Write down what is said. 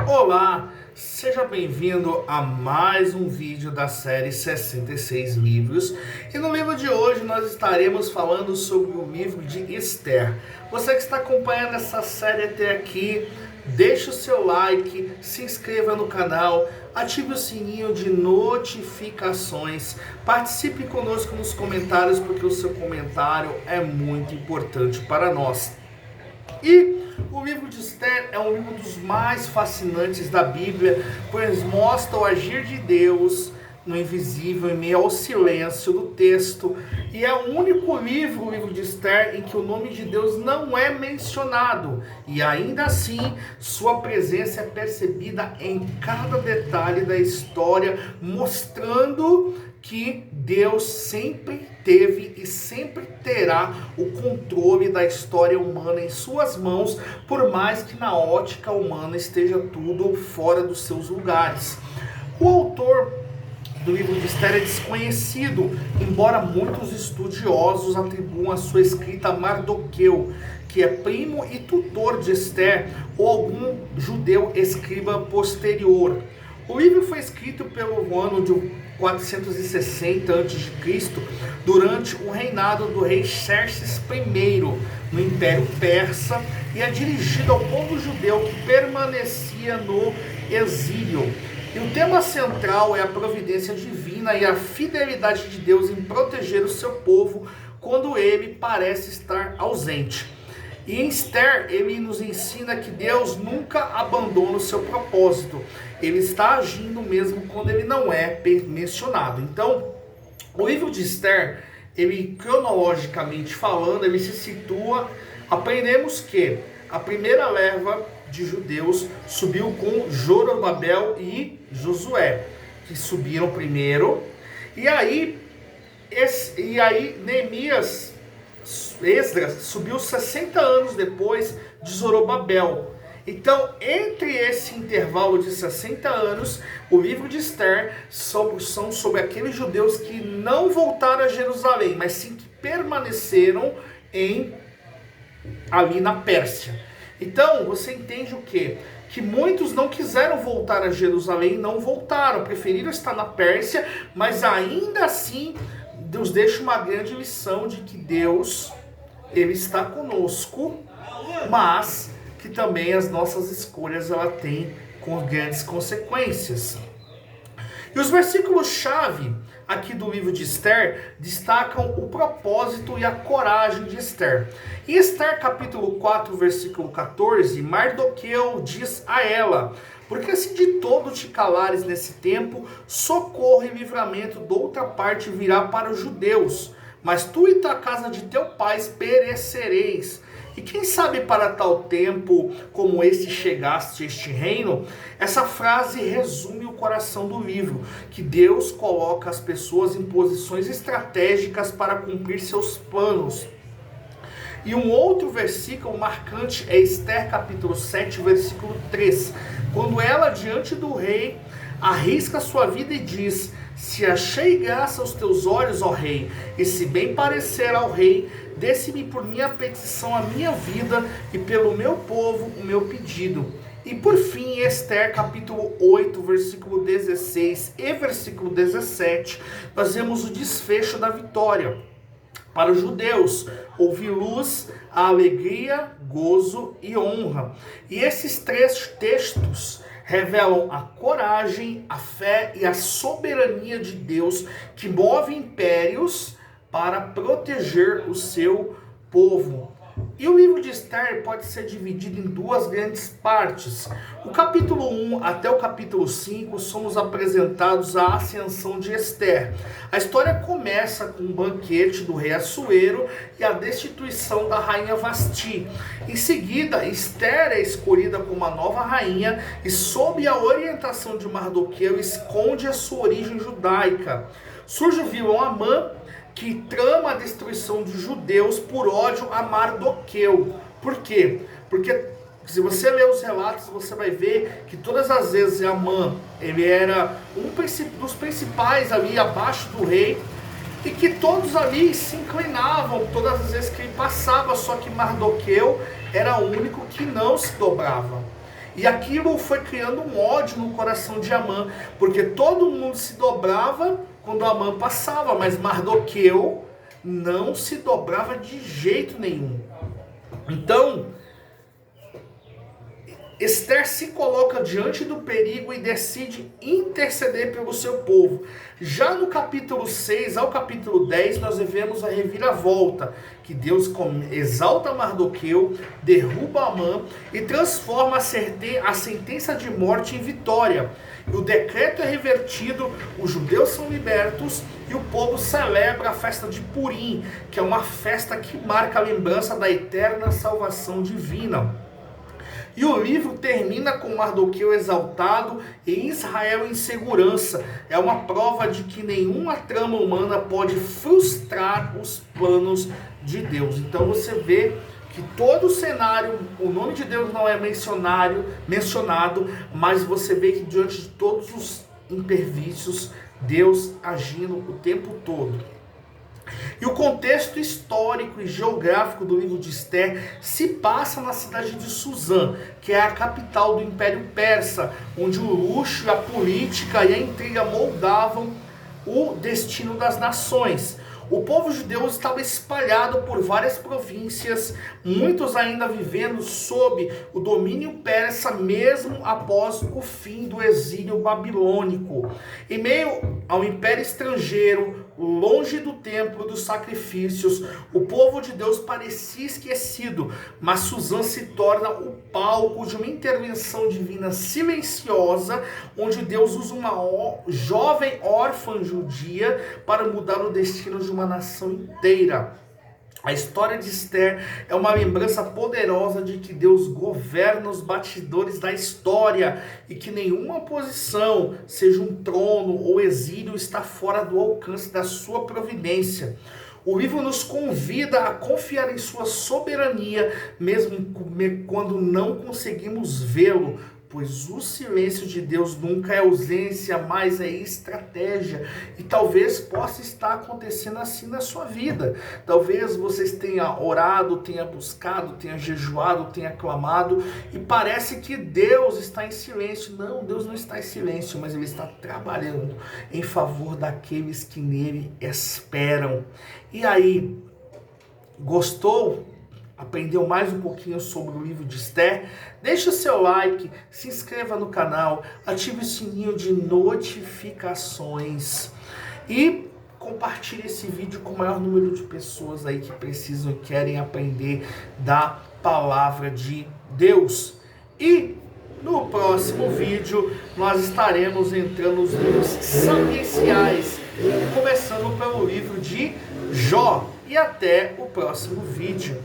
Olá, seja bem-vindo a mais um vídeo da série 66 livros. E no livro de hoje nós estaremos falando sobre o livro de Esther. Você que está acompanhando essa série até aqui, deixe o seu like, se inscreva no canal, ative o sininho de notificações, participe conosco nos comentários, porque o seu comentário é muito importante para nós. E o livro de Esther é um livro dos mais fascinantes da Bíblia, pois mostra o agir de Deus no invisível, em meio ao silêncio do texto. E é o único livro, o livro de Esther, em que o nome de Deus não é mencionado. E ainda assim, sua presença é percebida em cada detalhe da história, mostrando que Deus sempre teve e sempre terá o controle da história humana em suas mãos, por mais que na ótica humana esteja tudo fora dos seus lugares. O autor do livro de Esther é desconhecido, embora muitos estudiosos atribuam a sua escrita a Mardoqueu, que é primo e tutor de Esther, ou algum judeu escriba posterior. O livro foi escrito pelo ano de 460 a.C., durante o reinado do rei Xerxes I, no Império Persa, e é dirigido ao povo judeu que permanecia no exílio. E o tema central é a providência divina e a fidelidade de Deus em proteger o seu povo quando ele parece estar ausente. E em Esther, ele nos ensina que Deus nunca abandona o seu propósito. Ele está agindo mesmo quando ele não é mencionado. Então, o livro de Esther, ele cronologicamente falando, ele se situa. Aprendemos que a primeira leva de judeus subiu com Zorobabel e Josué, que subiram primeiro. E aí Neemias, Esdras subiu 60 anos depois de Zorobabel. Então, entre esse intervalo de 60 anos, o livro de Esther são sobre aqueles judeus que não voltaram a Jerusalém, mas sim que permaneceram ali na Pérsia. Então, você entende o quê? Que muitos não quiseram voltar a Jerusalém, não voltaram, preferiram estar na Pérsia, mas ainda assim Deus deixa uma grande lição de que Deus, ele está conosco, mas que também as nossas escolhas ela têm grandes consequências. E os versículos-chave aqui do livro de Esther destacam o propósito e a coragem de Esther. Em Esther capítulo 4, versículo 14, Mardoqueu diz a ela: porque se de todo te calares nesse tempo, socorro e livramento de outra parte virá para os judeus, mas tu e tua casa de teu pai perecereis. E quem sabe para tal tempo como este chegaste a este reino? Essa frase resume o coração do livro, que Deus coloca as pessoas em posições estratégicas para cumprir seus planos. E um outro versículo marcante é Esther capítulo 7, versículo 3, quando ela, diante do rei, arrisca sua vida e diz: se achei graça aos teus olhos, ó rei, e se bem parecer ao rei, desse-me por minha petição a minha vida e pelo meu povo o meu pedido. E por fim, Esther capítulo 8, versículo 16 e versículo 17, nós vemos o desfecho da vitória. Para os judeus, houve luz, a alegria, gozo e honra. E esses três textos revelam a coragem, a fé e a soberania de Deus que move impérios para proteger o seu povo. E o livro de Esther pode ser dividido em duas grandes partes. O capítulo 1 até o capítulo 5 somos apresentados à ascensão de Esther. A história começa com um banquete do rei Assuero e a destituição da rainha Vasti. Em seguida, Esther é escolhida como a nova rainha e, sob a orientação de Mardoqueu, esconde a sua origem judaica. Surge o vilão Amã, que trama a destruição dos judeus por ódio a Mardoqueu. Por quê? Porque se você ler os relatos, você vai ver que todas as vezes Amã, ele era um dos principais ali abaixo do rei, e que todos ali se inclinavam todas as vezes que ele passava, só que Mardoqueu era o único que não se dobrava. E aquilo foi criando um ódio no coração de Amã, porque todo mundo se dobrava quando Amã passava, mas Mardoqueu não se dobrava de jeito nenhum. Então, Esther se coloca diante do perigo e decide interceder pelo seu povo. Já no capítulo 6 ao capítulo 10, nós vemos a reviravolta, que Deus exalta Mardoqueu, derruba Amã e transforma a sentença de morte em vitória. O decreto é revertido, os judeus são libertos e o povo celebra a festa de Purim, que é uma festa que marca a lembrança da eterna salvação divina. E o livro termina com Mardoqueu exaltado e Israel em segurança. É uma prova de que nenhuma trama humana pode frustrar os planos de Deus. Então você vê que todo o cenário, o nome de Deus não é mencionado, mas você vê que diante de todos os imprevistos, Deus agindo o tempo todo. E o contexto histórico e geográfico do livro de Esther se passa na cidade de Suzã, que é a capital do Império Persa, onde o luxo, a política e a intriga moldavam o destino das nações. O povo judeu estava espalhado por várias províncias, muitos ainda vivendo sob o domínio persa, mesmo após o fim do exílio babilônico. Em meio ao império estrangeiro, longe do templo dos sacrifícios, o povo de Deus parecia esquecido, mas Suzã se torna o palco de uma intervenção divina silenciosa, onde Deus usa uma jovem órfã judia para mudar o destino de uma nação inteira. A história de Esther é uma lembrança poderosa de que Deus governa os bastidores da história e que nenhuma posição, seja um trono ou exílio, está fora do alcance da sua providência. O livro nos convida a confiar em sua soberania, mesmo quando não conseguimos vê-lo, pois o silêncio de Deus nunca é ausência, mas é estratégia. E talvez possa estar acontecendo assim na sua vida. Talvez vocês tenham orado, tenham buscado, tenham jejuado, tenham clamado, e parece que Deus está em silêncio. Não, Deus não está em silêncio, mas Ele está trabalhando em favor daqueles que nele esperam. E aí, gostou? Aprendeu mais um pouquinho sobre o livro de Esther? Deixa o seu like, se inscreva no canal, ative o sininho de notificações e compartilhe esse vídeo com o maior número de pessoas aí que precisam e querem aprender da palavra de Deus. E no próximo vídeo nós estaremos entrando nos livros sapienciais, começando pelo livro de Jó. E até o próximo vídeo.